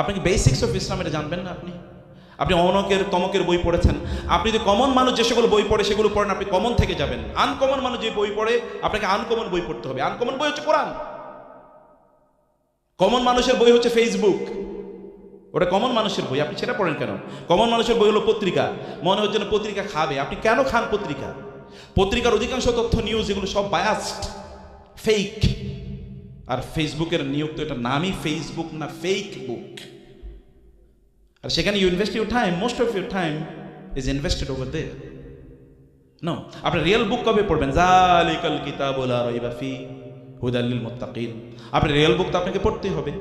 আপনি কি basics of Islam এটা জানবেন না? আপনি আপনি অনকের তমকের বই পড়েছেন, আপনি যদি কমন মানুষ যে সকল বই পড়ে সেগুলো পড়েন, আপনি কমন থেকে যাবেন। আনকমন মানুষ যে বই পড়ে, আপনাকে আনকমন বই পড়তে হবে। আনকমন বই হচ্ছে কোরআন। কমন মানুষের বই হচ্ছে ফেসবুক, ওটা কমন মানুষের বই, আপনি সেটা পড়েন কেন? কমন মানুষের বই হলো পত্রিকা, মনে হচ্ছে না পত্রিকা খাবে। আপনি কেন খান পত্রিকা? পত্রিকার অধিকাংশ তথ্য নিউজ এগুলো সব বায়াসড, ফেক। আর ফেসবুকের নিয়োগ তো এটা নামই ফেসবুক না, ফেক বুক। আর সেখানে you invest your time, most of your time is invested over there. No, আপনি রিয়েল বুক কবে পড়বেন? যালিকাল কিতাবু লা রাইবা ফি হুদাল লিল মুত্তাকিন। আপনি রিয়েল বুক তো আপনাকে পড়তেই হবে।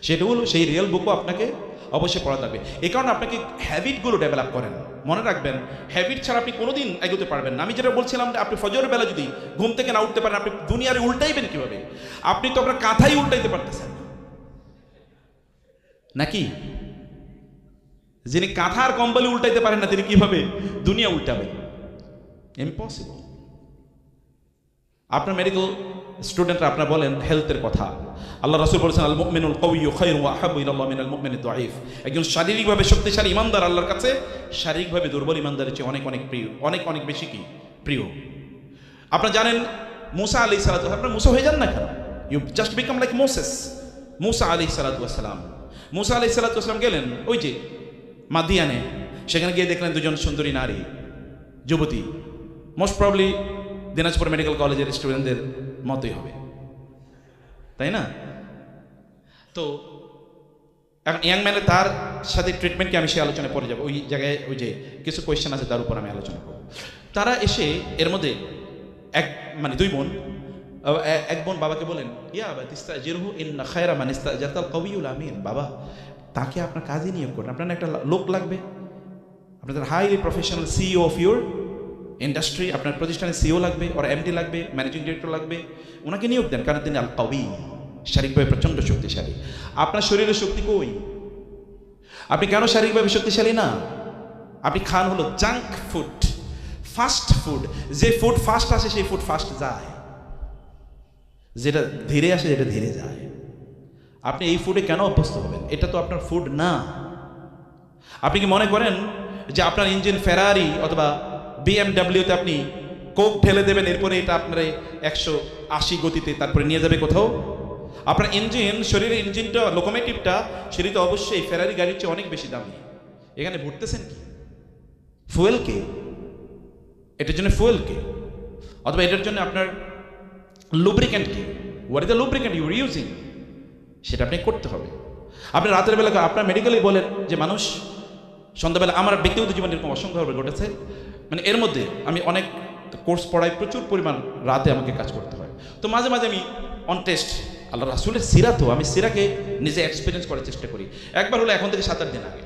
সেটা হলো সেই রিয়েল বুকও আপনাকে অবশ্যই পড়া থাকবে। এই কারণে আপনাকে হ্যাবিটগুলো ডেভেলপ করেন। মনে রাখবেন, হ্যাবিট ছাড়া আপনি কোনোদিন এগোতে পারবেন না। আমি যেটা বলছিলাম, আপনি ফজরের বেলা যদি ঘুম থেকে না উঠতে পারেন, আপনি দুনিয়ারে উল্টাইবেন কিভাবে? আপনি তো আপনার কাঁথাই উল্টাইতে পারতেছেন না, নাকি? যিনি কাঁথার কম্বলে উল্টাইতে পারেন না, তিনি কিভাবে দুনিয়া উল্টাবেন? ইম্পসিবল। আপনার মেডিকেল স্টুডেন্টরা আপনার বলেন হেলথের কথা, আল্লাহ রাসূল বলেছেন আল মুমিনুল কাওয়িয়্যু খায়রুন ওয়া আহাব্বু ইলাল্লাহ মিনাল মুমিনিদ দাঈফ। একজন শারীরিকভাবে শক্তিশালী ইমানদার আল্লাহর কাছে শারীরিকভাবে দুর্বল ইমানদারের চেয়ে অনেক অনেক প্রিয়, অনেক অনেক বেশি কি প্রিয়। আপনারা জানেন মুসা আলাইহিস সালাতু, আপনারা মুসা হয়ে যান না কেন? You just become like Moses. মুসা আলাইহিস সালাতু ওয়াস সালাম, মুসা আলাইহিস সালাতু ওয়াস সালাম গেলেন ওই যে মাদিয়ানে, সেখানে গিয়ে দেখলেন দুজন সুন্দরী নারী, যুবতী, মোস্ট প্রবলি দিনাজপুর মেডিকেল কলেজের স্টুডেন্টদের মতোই হবে, তাই না? তো এখন ইয়াং ম্যানের তার সাথে ট্রিটমেন্টকে আমি সে আলোচনায় পড়ে যাবো। ওই জায়গায় ওই যে কিছু কোয়েশ্চেন আছে তার উপর আমি আলোচনা করব। তারা এসে এর মধ্যে মানে দুই বোন, এক বোন বাবাকে বলেন ইয়া আবা তিস্তাজিরহু ইন্না খায়রা মান ইস্তাজারতাল কাওয়িয়ুল আমিন। বাবা, তাকে আপনার কাজে নিয়োগ করেন, আপনার একটা লোক লাগবে, আপনাদের highly professional CEO of your industry, আপনার প্রতিষ্ঠানের সিইও লাগবে, ওর এমডি লাগবে, ম্যানেজিং ডিরেক্টর লাগবে, ওনাকে নিয়োগ দেন। কারণ তিনি আল কাওয়ি, শারীরিকভাবে প্রচণ্ড শক্তিশালী। আপনার শরীরের শক্তি কই? আপনি কেন শারীরিকভাবে শক্তিশালী না? আপনি খান হলো জাঙ্ক ফুড, ফাস্ট ফুড। যে ফুড ফাস্ট আসে সেই ফুড ফাস্ট যায়, যেটা ধীরে আসে যেটা ধীরে যায়। আপনি এই ফুডে কেন অভ্যস্ত হবেন? এটা তো আপনার ফুড না। আপনি কি মনে করেন যে আপনার ইঞ্জিন ফেরারি অথবা বিএমডাব্লিউতে আপনি কোক ঢেলে দেবেন, এরপরে এটা আপনার 180 গতিতে তারপরে নিয়ে যাবে কোথাও? আপনার ইঞ্জিন, শরীরের ইঞ্জিনটা, লোকোমেটিভটা, সেটি তো অবশ্যই ফেরারি গাড়ির চেয়ে অনেক বেশি দামি। এখানে ভরতেছেন কি? ফুয়েলকে। এটার জন্য ফুয়েলকে, অথবা এটার জন্য আপনার লুব্রিক্যান্টকে। What is the lubricant you are using, সেটা আপনি করতে হবে। আপনি রাতের বেলা আপনার মেডিকেলে বলেন যে মানুষ সন্ধ্যাবেলা, আমার ব্যক্তিগত জীবনে এরকম অসংখ্যভাবে ঘটেছে। মানে এর মধ্যে আমি অনেক কোর্স পড়াই, প্রচুর পরিমাণ রাতে আমাকে কাজ করতে হয়। তো মাঝে মাঝে আমি অন টেস্ট আল্লাহ রাসূলের সিরা, তো আমি সিরাকে নিজে এক্সপিরিয়েন্স করার চেষ্টা করি। একবার হলো এখন থেকে 7-8 দিন আগে,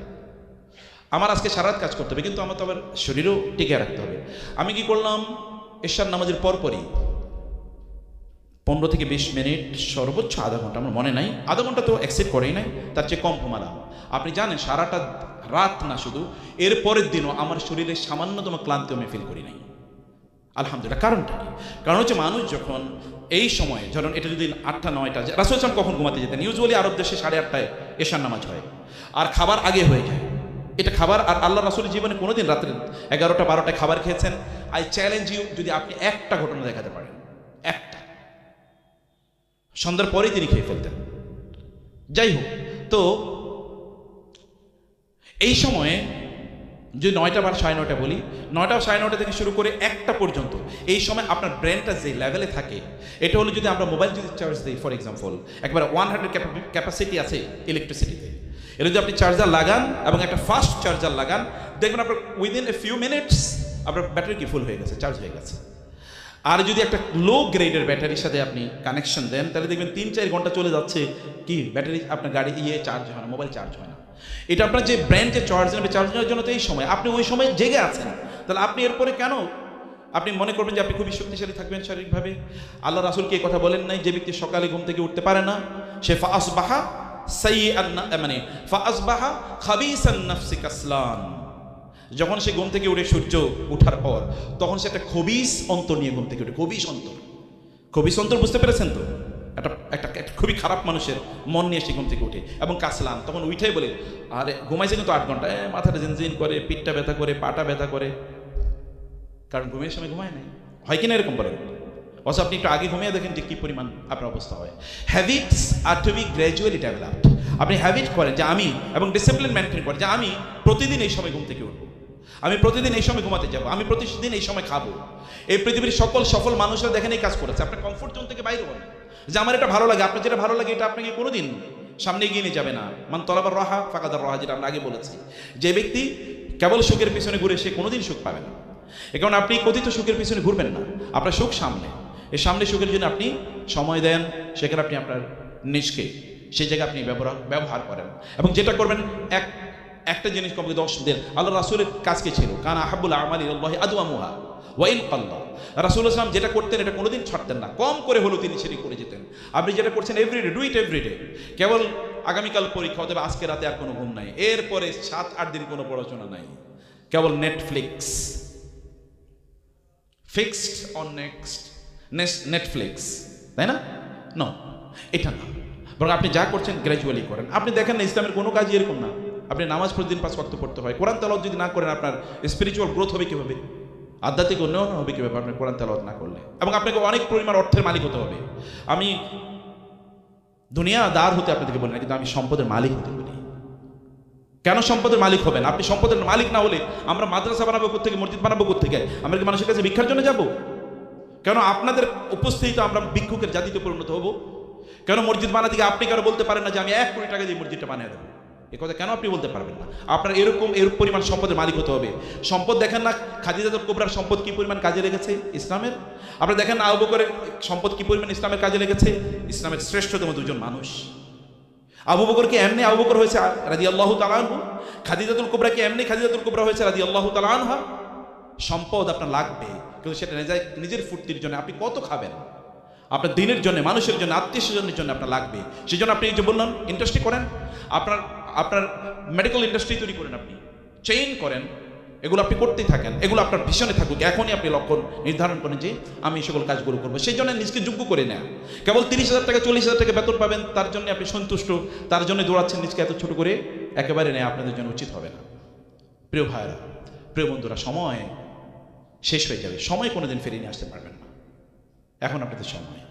আমার আজকে সারা রাত কাজ করতে হবে, কিন্তু আমার তো আবার শরীরও টিকে রাখতে হবে। আমি কি করলাম, এশার নামাজের পরপরই 15 থেকে 20 মিনিট, সর্বোচ্চ আধা ঘন্টা, আমার মনে নাই, আধা ঘন্টা তো অ্যাকসেপ্ট করেই নাই, তার চেয়ে কম ঘুমালাম। আপনি জানেন সারাটা রাত না শুধু, এর পরের দিনও আমার শরীরে সামান্যতম ক্লান্তি আমি ফিল করি নাই, আলহামদুলিল্লাহ। কারণটা কি? কারণ হচ্ছে মানুষ যখন এই সময়, ধরুন এটা যদি 8টা-9টা, রাসূল সাল্লাল্লাহু কখন ঘুমাতে যেতেন? ইউজুয়ালি আরব দেশে 8:30টায় এশার নামাজ হয়, আর খাবার আগে হয়ে যায়। এটা খাবার, আর আল্লাহ রাসূলের জীবনে কোনোদিন রাত্রে 11টা-12টায় খাবার খেয়েছেন? আই চ্যালেঞ্জ ইউ, যদি আপনি একটা ঘটনা দেখাতে পারেন, একটা, সন্ধ্যার পরেই তিনি খেয়ে ফেলতেন। যাই হোক, তো এই সময়ে যদি 9টা বা 9:30 বলি, 9টা বা 9:30 থেকে শুরু করে 1টা পর্যন্ত, এই সময় আপনার ব্রেনটা যে লেভেলে থাকে, এটা হলো যদি আমরা মোবাইল যদি চার্জ দিই, ফর এক্সাম্পল একবার 100 ক্যাপাসিটি আছে ইলেকট্রিসিটিতে, এটা যদি আপনি চার্জার লাগান এবং একটা ফাস্ট চার্জার লাগান, দেখবেন আপনার উইদিন এ ফিউ মিনিটস আপনার ব্যাটারি কি ফুল হয়ে গেছে, চার্জ হয়ে গেছে। আর যদি একটা লো গ্রেডের ব্যাটারির সাথে আপনি কানেকশন দেন, তাহলে দেখবেন 3-4 ঘন্টা চলে যাচ্ছে, কি ব্যাটারি আপনার গাড়ি চার্জ হয় না, মোবাইল চার্জ হয় না। এটা আপনার যে ব্র্যান্ড যে চার্জ নেবে, চার্জ নেওয়ার জন্য তো এই সময়, আপনি ওই সময় জেগে আছেন, তাহলে আপনি এরপরে কেন আপনি মনে করবেন যে আপনি খুবই শক্তিশালী থাকবেন শারীরিকভাবে? আল্লাহ রাসূল কি কথা বলেন নাই, যে ব্যক্তি সকালে ঘুম থেকে উঠতে পারে না, সে ফাসবাহা সাইয়্যান, মানে ফাসবাহা খাবিসান নাফসি কাসলান, যখন সে ঘুম থেকে উঠে সূর্য ওঠার পর, তখন সে একটা খবিস অন্তর নিয়ে ঘুম থেকে উঠে। খবিস অন্তর, খবিস অন্তর বুঝতে পেরেছেন তো? একটা খুবই খারাপ মানুষের মন নিয়ে সে ঘুম থেকে উঠে এবং কাসলান, তখন উঠেই বলে আরে ঘুমাইছে কিন্তু 8 ঘন্টা, মাথাটা জিনজিন করে, পিঠটা ব্যথা করে, পাটা ব্যথা করে, কারণ ঘুমের সময় ঘুমায় নাই। হয় কিনা এরকম বলেন? অথচ আপনি একটু আগে ঘুমিয়ে দেখেন যে কী পরিমাণ আপনার অবস্থা হয়। হ্যাবিটস আর টু বি গ্র্যাজুয়ালি ডেভেলপড। আপনি হ্যাবিট করেন যে আমি, এবং ডিসিপ্লিন মেনটেন করেন যে আমি প্রতিদিন এই সময় ঘুম থেকে উঠবো, আমি প্রতিদিন এই সময় ঘুমাতে যাবো, আমি প্রতিদিন এই সময় খাবো। এই পৃথিবীর সকল সফল মানুষরা দেখেন এই কাজ করেছে। আপনার কমফোর্ট জোন থেকে বাইরে হন, যে আমার এটা ভালো লাগে, আপনার যেটা ভালো লাগে এটা আপনাকে কোনোদিন সামনে এগিয়ে নিয়ে যাবে না। মান তলাবার রাহা ফাকাদার রাহা, যেটা আমরা আগে বলেছি। যে ব্যক্তি কেবল সুখের পিছনে ঘুরে সে কোনোদিন সুখ পাবে না। এ কারণে আপনি কথিত সুখের পিছনে ঘুরবেন না, আপনার সুখ সামনে। এই সামনে সুখের জন্য আপনি সময় দেন, সেখানে আপনি আপনার নিজকে সেই জায়গায় আপনি ব্যবহার করেন। এবং যেটা করবেন একটা জিনিস কমকে 10 দিন। আল্লাহ রাসূলের কাজ কি ছিল? কানা আহাব্বুল আমালি ইলাল্লাহি আদওয়ামুহা ওয়া ইন কাল্লা। রাসূল সাল্লাল্লাহু আলাইহি ওয়াসাল্লাম যেটা করতেন এটা কোনোদিন ছাড়তেন না, কম করে হলেও তিনি সেটি করে যেতেন। আপনি যেটা করছেন এভরিডে, ডু ইট এভরিডে। কেবল আগামীকাল পরীক্ষা, অথবা আজকে রাতে আর কোনো ঘুম নাই, এরপরে 7-8 দিন কোনো পড়াশোনা নাই, কেবল নেটফ্লিক্স, ফিক্সড অন নেটফ্লিক্স, তাই না? নো, এটা না। বরং আপনি যা করছেন গ্র্যাজুয়ালি করেন। আপনি দেখেন না ইসলামের কোনো কাজই এরকম না। আপনি নামাজ প্রতিদিন 5 ওয়াক্ত পড়তে হয়, কোরআন তেলাওয়াত যদি না করেন আপনার স্পিরিচুয়াল গ্রোথ হবে কীভাবে? আধ্যাত্মিক উন্নয়ন হবে কীভাবে আপনি কোরআন তেলাওয়াত না করলে? এবং আপনাকে অনেক পরিমাণ অর্থের মালিক হতে হবে। আমি দুনিয়াদার হতে আপনাদেরকে বলি না, কিন্তু আমি সম্পদের মালিক হতে বলি। কেন সম্পদের মালিক হবেন? আপনি সম্পদের মালিক না হলে আমরা মাদ্রাসা বানাবো কোত্থেকে, মসজিদ বানাবো কোত্থেকে? আমরা কি মানুষের কাছে ভিক্ষার জন্য যাব? কেন আপনাদের উপস্থিতিতে আমরা ভিক্ষুকের জাতিতে পরিণত হব? কেন মসজিদ বানাতে গিয়ে আপনি কেন বলতে পারেন না যে আমি 1 কোটি টাকা দিয়ে মসজিদটা বানিয়ে দেবো? এ কথা কেন আপনি বলতে পারবেন না? আপনার এরকম পরিমাণ সম্পদের মালিক হতে হবে। সম্পদ দেখেন না খাদিজাতুল কুবরার সম্পদ কি পরিমাণ কাজে লেগেছে ইসলামের? আপনি দেখেন না আবু বকরের সম্পদ কি পরিমাণ ইসলামের কাজে লেগেছে? ইসলামের শ্রেষ্ঠতম 2 জন মানুষ। আবু বকর কি এমনি আবু বকর হয়েছে রাদিয়াল্লাহু তাআলা আনহু? খাদিজাতুল কুবরা কি এমনি খাদিজাতুল কুবরা হয়েছে রাদিয়াল্লাহু তাআলা আনহা? সম্পদ আপনার লাগবে, কিন্তু সেটা নিজের ফুর্তির জন্য আপনি কত খাবেন? আপনার দিনের জন্য, মানুষের জন্য, আত্মীয় স্বজনের জন্য আপনার লাগবে। সেই জন্য আপনি যে বললাম ইন্ডাস্ট্রি করেন, আপনার মেডিকেল ইন্ডাস্ট্রি তৈরি করেন, আপনি চেইন করেন, এগুলো আপনি করতেই থাকেন। এগুলো আপনার ভীষণে থাকুক। এখনই আপনি লক্ষ্য নির্ধারণ করেন যে আমি এই সকল কাজগুলো করবো। সেই জন্য নিজকে যোগ্য করে নেন। কেবল 30,000 টাকা 40,000 টাকা বেতন পাবেন, তার জন্য আপনি সন্তুষ্ট, তার জন্য দৌড়াচ্ছেন নিজকে এত ছোট করে, একেবারে নেই, আপনাদের জন্য উচিত হবে না। প্রিয় ভাইরা, প্রিয় বন্ধুরা, সময় শেষ হয়ে যাবে। সময় কোনোদিন ফিরিয়ে নিয়ে আসতে পারবেন না। এখন আপনাদের সময়,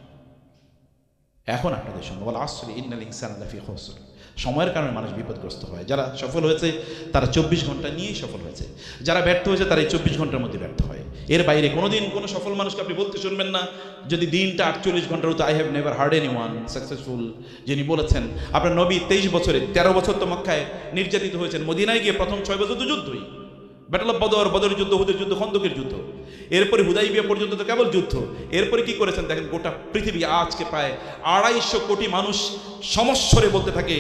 এখন আপনাদের সময়। ওয়াল আসরি ইন্নাল ইনসানা লাফি খুসর। সময়ের কারণে মানুষ বিপদগ্রস্ত হয়। যারা সফল হয়েছে তারা 24 ঘন্টা নিয়েই সফল হয়েছে, যারা ব্যর্থ হয়েছে তারা এই 24 ঘন্টার মধ্যে ব্যর্থ হয়। এর বাইরে কোনোদিন কোনো সফল মানুষকে আপনি বলতে শুনবেন না যদি দিনটা 48 ঘন্টার হতো। I have never hard anyone successful যিনি বলেছেন। আপনার নবী 23 বছরে 13 বছর তো মক্কায় নির্যাতিত হয়েছেন, মদিনায় গিয়ে প্রথম 6 বছর তো যুদ্ধই, ব্যাটল অফ বদরের যুদ্ধ, হুদের যুদ্ধ, খন্দকের যুদ্ধ, এরপরে হুদাইবিয়া পর্যন্ত তো কেবল যুদ্ধ। এরপরে কি করেছেন দেখেন, গোটা পৃথিবী আজকে প্রায় 250 কোটি মানুষ সমস্বরে বলতে থাকে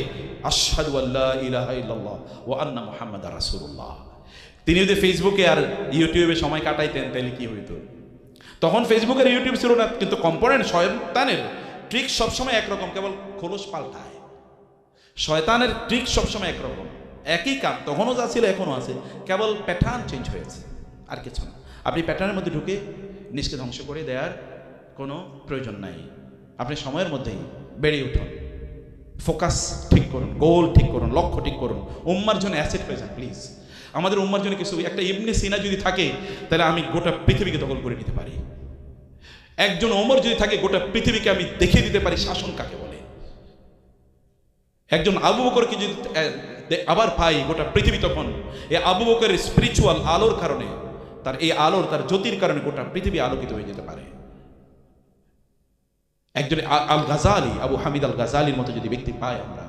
আশহাদু আল্লা ইলাহা ইল্লাল্লাহ ওয়া আন্না মুহাম্মাদার রাসূলুল্লাহ। তিনি যদি ফেসবুকে আর ইউটিউবে সময় কাটাইতেন তাহলে কি হইতো? তখন ফেসবুক আর ইউটিউব ছিল না, কিন্তু কম্পোনেন্ট শয়তানের ট্রিক সবসময় একরকম, কেবল খোলস পাল্টায়। শয়তানের ট্রিক সবসময় একরকম, একই কাম, তখনও যা ছিল এখনও আছে, কেবল প্যাটার্ন চেঞ্জ হয়েছে, আর কিছু না। আপনি প্যাটার্নের মধ্যে ঢুকে নিজকে ধ্বংস করে দেওয়ার কোনো প্রয়োজন নাই। আপনি সময়ের মধ্যেই বেড়ে উঠুন, ফোকাস ঠিক করুন, গোল ঠিক করুন, লক্ষ্য ঠিক করুন। উম্মার জন্য অ্যাসেট হয়ে যান প্লিজ। আমাদের উম্মার জন্য কিছু, একটা ইবনে সিনা যদি থাকে তাহলে আমি গোটা পৃথিবীকে দখল করে নিতে পারি। একজন ওমর যদি থাকে গোটা পৃথিবীকে আমি দেখিয়ে দিতে পারি শাসন কাকে বলে। একজন আবু বকরকে যদি আবার পাই গোটা পৃথিবী, তখন এই আবু বকরের স্পিরিচুয়াল আলোর কারণে, তার এই আলোর, তার জ্যোতির কারণে গোটা পৃথিবী আলোকিত হয়ে যেতে পারে। একজন আল গাজালি, আবু হামিদ আল গাজালির মতো যদি ব্যক্তি পাই আমরা,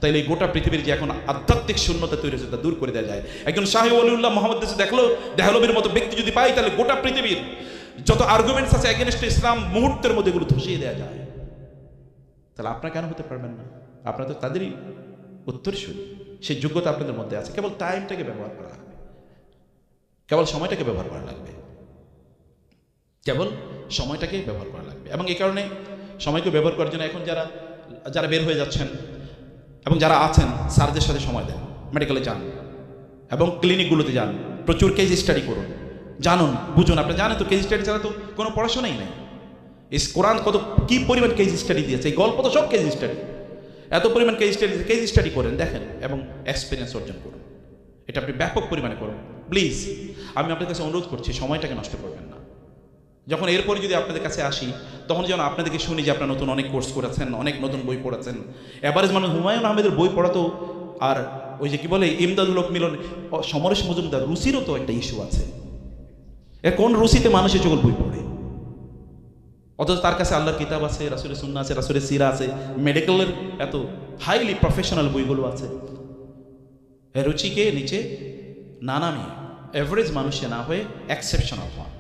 তাহলে এই গোটা পৃথিবীর যে এখন আধ্যাত্মিক শূন্যতা তৈরি হয়েছে তা দূর করে দেওয়া যায়। একজন শাহে ওলিউল্লাহ মোহাম্মদ দেহলবির মতো ব্যক্তি যদি পাই, তাহলে গোটা পৃথিবীর যত আর্গুমেন্টস আছে এগেনস্ট ইসলাম মুহূর্তের মধ্যে এগুলো ধসিয়ে দেওয়া যায়। তাহলে আপনারা কেন হতে পারবেন না? আপনারা তো তাদেরই উত্তরসূরি, সেই যোগ্যতা আপনাদের মধ্যে আছে। কেবল টাইমটাকে ব্যবহার করা লাগবে, কেবল সময়টাকে ব্যবহার করা লাগবে, কেবল সময়টাকে ব্যবহার করা লাগবে। এবং এই কারণে সময়কে ব্যবহার করার জন্য এখন যারা বের হয়ে যাচ্ছেন এবং যারা আছেন, স্যারদের সাথে সময় দেন, মেডিকেলে যান এবং ক্লিনিকগুলোতে যান, প্রচুর কেস স্টাডি করুন, জানুন, বুঝুন। আপনি জানেন তো কেস স্টাডি ছাড়া তো কোনো পড়াশোনাই নেই। এই কোরআন কত কি পরিমাণ কেস স্টাডি দিয়েছে, এই গল্প তো সব কেস স্টাডি, এত পরিমাণ কেস স্টাডি করেন, দেখেন এবং এক্সপিরিয়েন্স অর্জন করুন। এটা আপনি ব্যাপক পরিমাণে করুন প্লিজ। আমি আপনাদের কাছে অনুরোধ করছি, সময়টাকে নষ্ট করবেন না। যখন এরপরে যদি আপনাদের কাছে আসি, তখন যেন আপনাদেরকে শুনি যে আপনারা নতুন অনেক কোর্স করেছেন, অনেক নতুন বই পড়েছেন। এভারেজ মানুষ হুমায়ুন আহমেদের বই পড়াতো, আর ওই যে কি বলে ইমদাদুল হক মিলন, সমরেশ মজুমদার, রুচিরও তো একটা ইস্যু আছে। এর কোন রুচিতে মানুষের যখন বই পড়ে, অথচ তার কাছে আল্লাহর কিতাব আছে, রাসূলের সুন্নাহ আছে, রাসূলের সিরা আছে, মেডিকেলের এত হাইলি প্রফেশনাল বইগুলো আছে। এর রুচিকে নিচে না নামিয়ে এভারেজ মানুষে না হয়ে এক্সেপশনাল হন,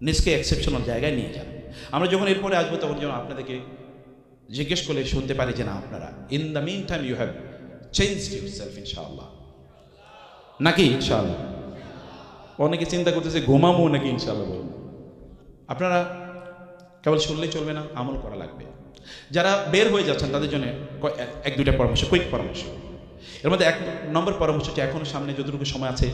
নিজকে এক্সেপশনাল জায়গায় নিয়ে যান। আমরা যখন এরপরে আসবো তখন যেন আপনাদেরকে জিজ্ঞেস করলে শুনতে পারি যে না, আপনারা in the meantime you have changed yourself ইনশাআল্লাহ, নাকি ইনশাআল্লাহ? অনেকে চিন্তা করতেছে ঘুমাবো নাকি ইনশাআল্লাহ বলুন। আপনারা কেবল শুনলেই চলবে না, আমল করা লাগবে। যারা বের হয়ে যাচ্ছেন তাদের জন্য এক দুইটা পরামর্শ, কুইক পরামর্শ। এর মধ্যে 1 নম্বর পরামর্শ হচ্ছে, এখনো সামনে যতটুকু সময় আছে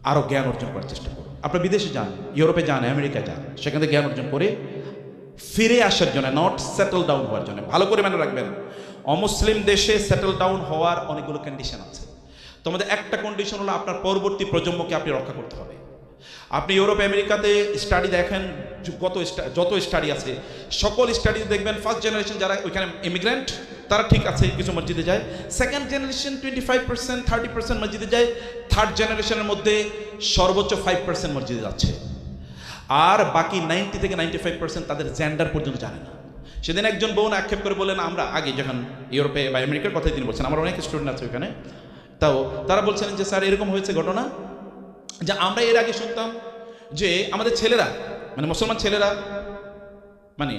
আরও জ্ঞান অর্জন করার চেষ্টা করুন। আপনারা বিদেশে যান, ইউরোপে যান, আমেরিকায় যান, সেখান থেকে জ্ঞান অর্জন করে ফিরে আসার জন্য, নট সেটেল ডাউন হওয়ার জন্য। ভালো করে মনে রাখবেন, অমুসলিম দেশে সেটেল ডাউন হওয়ার অনেকগুলো কন্ডিশন আছে। তোমাদের একটা কন্ডিশন হলো আপনার পরবর্তী প্রজন্মকে আপনি রক্ষা করতে হবে। আপনি ইউরোপ আমেরিকাতে স্টাডি দেখেন, যত স্টাডি আছে সকল স্টাডি দেখবেন, ফার্স্ট জেনারেশন যারা ওইখানে ইমিগ্রেন্ট তারা ঠিক আছে, কিছু মসজিদে যায়। সেকেন্ড জেনারেশন 25%, 30% মসজিদে যায়। থার্ড জেনারেশনের মধ্যে সর্বোচ্চ 5% মসজিদে যাচ্ছে। আর বাকি 90 থেকে 95% তাদের জেন্ডার পর্যন্ত জানে না। সেদিন একজন বোন আক্ষেপ করে বললেন, আমরা আগে যখন ইউরোপে বা আমেরিকার কথাই তিনি বলছেন, আমার অনেক স্টুডেন্ট আছে ওইখানে, তাও তারা বলছেন যে স্যার এরকম হয়েছে ঘটনা যে আমরা এর আগে শুনতাম যে আমাদের ছেলেরা, মানে মুসলমান ছেলেরা মানে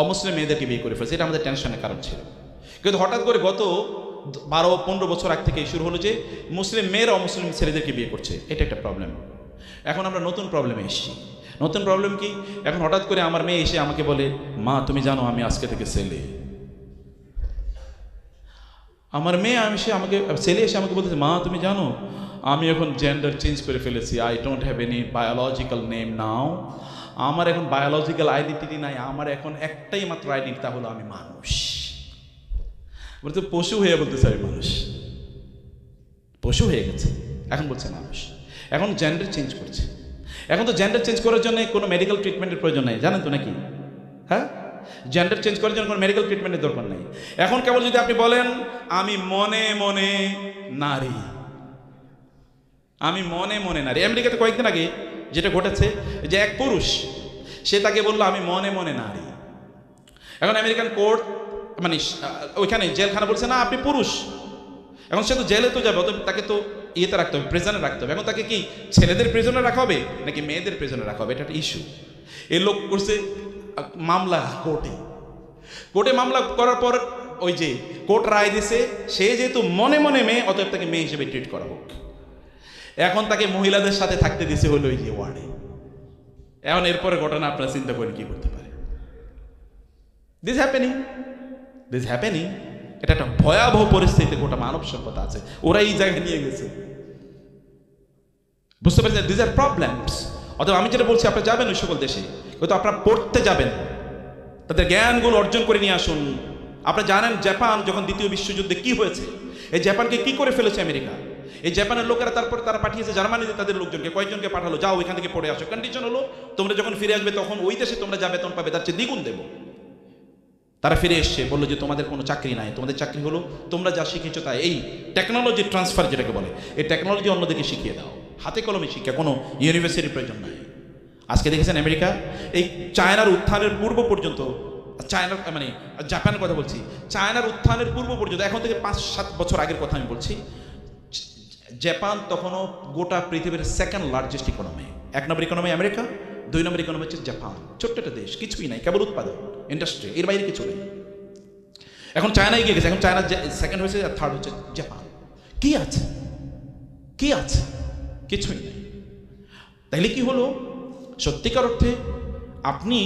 অমুসলিম মেয়েদেরকে বিয়ে করে ফেলছে, এটা আমাদের টেনশনের কারণ ছিল। কিন্তু হঠাৎ করে গত 12-15 বছর আগ থেকে শুরু হলো যে মুসলিম মেয়েরা অমুসলিম ছেলেদেরকে বিয়ে করছে। এটা একটা প্রবলেম। এখন আমরা নতুন প্রবলেমে এসেছি। নতুন প্রবলেম কি? এখন হঠাৎ করে আমার মেয়ে এসে আমাকে বলে, মা তুমি জানো আমি আজকে থেকে ছেলে। আমার মেয়ে ছেলে এসে আমাকে বলতেছে, মা তুমি জানো আমি এখন জেন্ডার চেঞ্জ করে ফেলেছি, I don't have any biological name now. আমার এখন বায়োলজিক্যাল আইডেন্টিটি নাই, আমার এখন একটাই মাত্র আইডেন্টিটি, তা হলো আমি মানুষ। বলতে পশু হয়ে বলতেছে আমি মানুষ, পশু হয়ে গেছে, এখন বলছে মানুষ। এখন জেন্ডার চেঞ্জ করছে। এখন তো জেন্ডার চেঞ্জ করার জন্য কোনো মেডিকেল ট্রিটমেন্টের প্রয়োজন নেই, জানেন তো নাকি? হ্যাঁ, জেন্ডার চেঞ্জ করার জন্য কোনো মেডিকেল ট্রিটমেন্টের দরকার নেই। এখন কেবল যদি আপনি বলেন আমি মনে মনে নারী, আমি মনে মনে নারী। আমেরিকাতে কয়েকদিন আগে যেটা ঘটেছে যে এক পুরুষ, সে তাকে বললো আমি মনে মনে নারী। এখন আমেরিকান কোর্ট মানে ওইখানে জেলখানা বলছে না আপনি পুরুষ। এখন সে তো জেলে তো যাবে, তাকে তো ইয়েতে রাখতে হবে, প্রিজনে রাখতে হবে। এখন তাকে কি ছেলেদের প্রিজনে রাখা হবে নাকি মেয়েদের প্রিজনে রাখা হবে? এটা একটা ইস্যু। এই লোক করছে মামলা কোর্টে মামলা করার পর ওই যে কোর্ট রায় দিছে, সে যেহেতু মনে মনে মেয়ে, অতএব তাকে মেয়ে হিসেবে ট্রিট করা হোক। এখন তাকে মহিলাদের সাথে থাকতে দিছে হলো ওই যে ওয়ার্ডে। এখন এরপরে ঘটনা আপনারা চিন্তা করেন কি করতে পারে। This happening. এটা একটা ভয়াবহ পরিস্থিতি, গোটা মানব সভ্যতা আছে, ওরা এই জায়গায় নিয়ে গেছে। বুঝতে পারছেন? This are problems. অথবা আমি যেটা বলছি, আপনারা যাবেন ওই সকল দেশে, কিন্তু আপনারা পড়তে যাবেন, তাদের জ্ঞানগুলো অর্জন করে নিয়ে আসুন। আপনারা জানেন জাপান যখন দ্বিতীয় বিশ্বযুদ্ধে কি হয়েছে, এই জাপানকে কি করে ফেলেছে আমেরিকা। এই জাপানের লোকেরা তারপরে তারা পাঠিয়েছে জার্মানিতে তাদের লোকজনকে, কয়েকজনকে পাঠালো, যাও ওইখান থেকে পড়ে আসো। কন্ডিশন হলো তোমরা যখন ফিরে আসবে তখন ওই দেশে তোমরা যা বেতন পাবে তার চেয়ে দ্বিগুণ দেবো। তারা ফিরে এসছে, বললো যে তোমাদের কোনো চাকরি নাই, তোমাদের চাকরি হলো তোমরা যা শিখেছো তাই, এই টেকনোলজি ট্রান্সফার যেটাকে বলে, এই টেকনোলজি অন্যদেরকে শিখিয়ে দাও, হাতে কলমে শিক্ষা, কোনো ইউনিভার্সিটির প্রয়োজন নাই। আজকে দেখেছেন আমেরিকা এই চায়নার উত্থানের পূর্ব পর্যন্ত, মানে জাপানের কথা বলছি, চায়নার উত্থানের পূর্ব পর্যন্ত, এখন থেকে 5-7 বছর আগের কথা আমি বলছি, জাপান তখনও গোটা পৃথিবীর সেকেন্ড লার্জেস্ট ইকোনমি। 1 নম্বর ইকোনমি আমেরিকা, 2 নম্বর ইকোনমি হচ্ছে জাপান। ছোট্ট একটা দেশ, কিছুই নাই, কেবল উৎপাদন, ইন্ডাস্ট্রি, এর বাইরে কিছু নেই। এখন চায়না এগিয়ে গেছে, এখন চায়না সেকেন্ড হয়েছে, আর থার্ড হচ্ছে জাপান। কি আছে? কিছুই নেই। তাইলে কি হলো? সত্যিকার অর্থে আপনি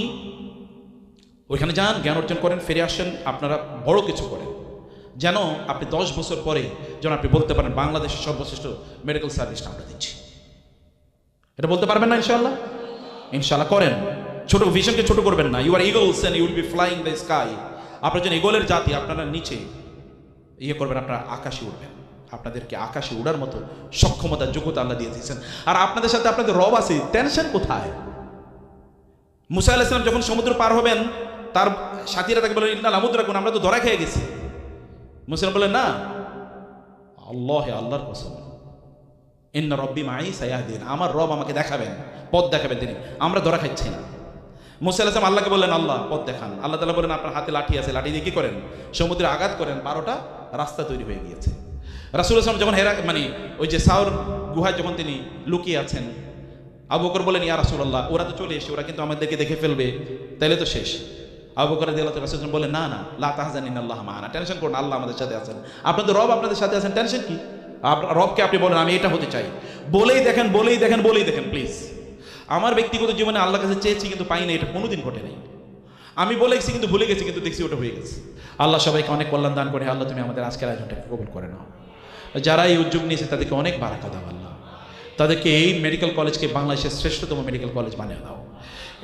ওইখানে যান, জ্ঞান অর্জন করেন, ফিরে আসেন, আপনারা বড় কিছু করেন, যেন আপনি 10 বছর পরে যেন আপনি বলতে পারেন বাংলাদেশের সর্বশ্রেষ্ঠ মেডিকেল সার্ভিসটা আমরা দিচ্ছি। এটা বলতে পারবেন না? ইনশাল্লাহ করেন। ছোট ভিশনকে ছোট করবেন না। You are eagles and you will be flying the sky. আপনার জন্য ইগলের জাতি, আপনারা নিচে করবেন, আপনারা আকাশে উঠবেন। আপনাদেরকে আকাশে উড়ার মতো সক্ষমতা, যোগ্যতা আল্লাহ দিয়ে দিয়েছেন। আর আপনাদের সাথে আপনাদের রব আছে, টেনশন কোথায়? মুসা আলাইহিস সালাম যখন সমুদ্র পার হবেন, তার সাথীরা তাকে বলেন ইন্নাল আমুদ্রাকুন, আমরা তো ধরা খেয়ে গেছি। মুসা বলেন না, আল্লাহর কসম, ইন্না রব্বি মাই সায়াহদিন, আমার রব আমাকে দেখাবেন, পথ দেখাবেন তিনি, আমরা ধরা খাচ্ছি না। মুসা আলাইহিস সালাম আল্লাহকে বললেন আল্লাহ পথ দেখান। আল্লাহ তাআলা বলেন আপনার হাতে লাঠি আছে, লাঠি দিয়ে কি করেন? সমুদ্রে আঘাত করেন, 12টা রাস্তা তৈরি হয়ে গিয়েছে। রাসূল সাল্লাল্লাহু আলাইহি ওয়াসাল্লাম যখন ওই যে সাউর গুহায় যখন তিনি লুকিয়ে আছেন, আবু বকর বলেন ইয়া রাসূলুল্লাহ, ওরা তো চলে এসে, ওরা কিন্তু আমাদেরকে দেখে ফেলবে, তাইলে তো শেষ। আবু বকর রাদিয়াল্লাহু তাআলা রাসূল বলেন না না, লা তাহজান ইন্নাল্লাহা মা'ানা, টেনশন করুন, আল্লাহ আমাদের সাথে আছেন। আপনাদের রব আপনাদের সাথে আছেন, টেনশন কি? রবকে আপনি বলেন আমি এটা হতে চাই, বলেই দেখেন প্লিজ। আমার ব্যক্তিগত জীবনে আল্লাহর কাছে চেয়েছি কিন্তু পাই না, এটা কোনোদিন ঘটে নাই। আমি বলেছি কিন্তু ভুলে গেছি, কিন্তু দেখছি ওটা হয়ে গেছে। আল্লাহ সবাইকে অনেক কল্যাণ দান করে। আল্লাহ তুমি আমাদের আজকের আয়োজনটাকে কবুল করে নাও। যারা এই উদ্যোগ নিয়েছে তাদেরকে অনেক বারাকা দাও আল্লাহ। তাদেরকে এই মেডিকেল কলেজকে বাংলাদেশের শ্রেষ্ঠতম মেডিকেল কলেজ বানিয়ে দাও।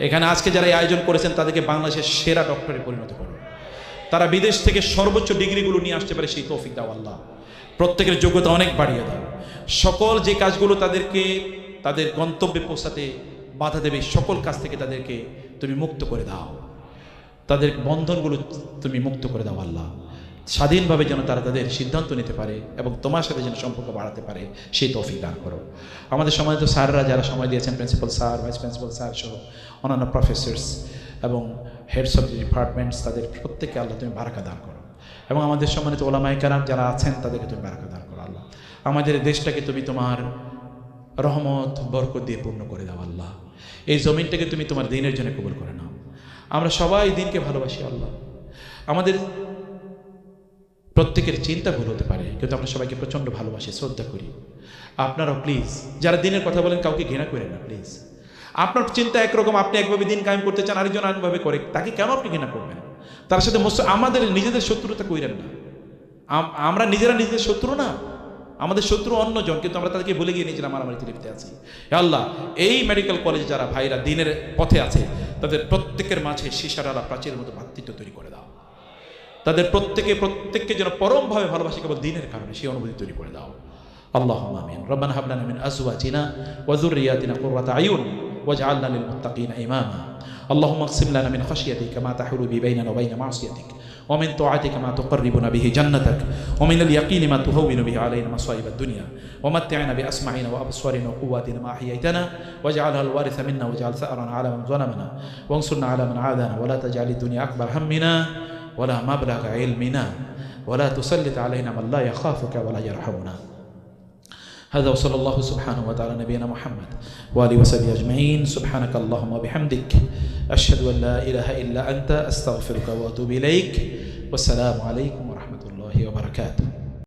এখানে আজকে যারা এই আয়োজন করেছেন তাদেরকে বাংলাদেশের সেরা ডক্টরে পরিণত করো। তারা বিদেশ থেকে সর্বোচ্চ ডিগ্রিগুলো নিয়ে আসতে পারে সেই তৌফিক দাও আল্লাহ। প্রত্যেকের যোগ্যতা অনেক বাড়িয়ে দাও। সকল যে কাজগুলো তাদেরকে তাদের গন্তব্যে পৌঁছাতে বাধা দেবে, সকল কাজ থেকে তাদেরকে তুমি মুক্ত করে দাও। তাদের বন্ধনগুলো তুমি মুক্ত করে দাও আল্লাহ। স্বাধীনভাবে যেন তারা তাদের সিদ্ধান্ত নিতে পারে এবং তোমার সাথে যেন সম্পর্ক বাড়াতে পারে, সেই তৌফিক দান করো। আমাদের সম্মানিত স্যাররা যারা সময় দিয়েছেন, principal sir, vice principal sir সহ অন্যান্য প্রফেসর্স এবং হেডস অফ দি ডিপার্টমেন্টস, তাদের প্রত্যেককে আল্লাহ তুমি বারাকা দান করো। এবং আমাদের সম্মানিত ওলামায়ে কেরাম যারা আছেন তাদেরকে তুমি বারাকা দান করো আল্লাহ। আমাদের দেশটাকে তুমি তোমার রহমত বরকত দিয়ে পূর্ণ করে দাও আল্লাহ। এই জমিনটাকে তুমি তোমার দিনের জন্য কবুল করে নাও। আমরা সবাই দিনকে ভালোবাসি আল্লাহ। আমাদের প্রত্যেকের চিন্তা ভুল হতে পারে, কিন্তু আমরা সবাইকে প্রচণ্ড ভালোবাসি, শ্রদ্ধা করি। আপনারাও প্লিজ যারা দিনের কথা বলেন কাউকে ঘৃণা করেন না প্লিজ। আপনার চিন্তা একরকম, আপনি একভাবে দিন কায়েম করতে চান, আরেকজন আরেকভাবে করে, তাকে কেন আপনি ঘৃণা করবেন? তার সাথে আমাদের নিজেদের শত্রুতা কইরেন না। আমরা নিজেরা নিজেদের শত্রু না, আমাদের শত্রু অন্যজন, কিন্তু আমরা তাদেরকে ভুলে গিয়ে নিজেরা মারামারিতে লিপ্ত আছি। আল্লাহ, এই মেডিকেল কলেজে যারা ভাইরা দিনের পথে আছে তাদের প্রত্যেকের মাঝে সীসারালা প্রাচীরের মতো ভ্রাতৃত্ব তৈরি করে দাও। তাদের প্রত্যেককে যেন পরমভাবে ভালোবাসে কেবল দিনের কারণে, সেই অনুভূতি তৈরি করে দাও। আল্লাহুম্মা আমিন। রব্বানা হাব লানা মিন আজওয়াজিনা ওয়া যুররিয়াতিনা কুররাতা আয়ুন ওয়াজআলনা লিল মুত্তাকিনা ইমামা। আল্লাহুম্মা আকসিম লানা মিন খাশিয়াতিকা মা তাহুলু বাইনানা ওয়া বাইনা মাসিয়াতিক ওয়া মিন তাআতিকা মা তুকাররিবুনা বিহি জান্নাতাক ওয়া মিনাল ইয়াকিনি মা তুহাওবিনু বিহি আলাইনা মাসাইবাদ দুনিয়া ওয়া মাত্তি'না বিআসমা'ina ওয়া আবসারিনা ওয়া কুওয়াতিনা মা আহইয়াইতানা ওয়াজআলহা আল-ওয়ারিসা মিন্না ওয়াজআল সা'রানা আলা মান যালামানা ওয়ানsurna আলা মান আদানা ওয়া লা তাজআলিদ দুনিয়া আকবার হাম্মিনা ولا مبلغ علمنا ولا تسلط علينا من لا يخافك ولا يرحمنا. هذا وصلى الله سبحانه وتعالى نبينا محمد وآله وصحبه أجمعين. سبحانك اللهم وبحمدك أشهد أن لا إله إلا أنت أستغفرك وأتوب إليك. والسلام عليكم ورحمة الله وبركاته.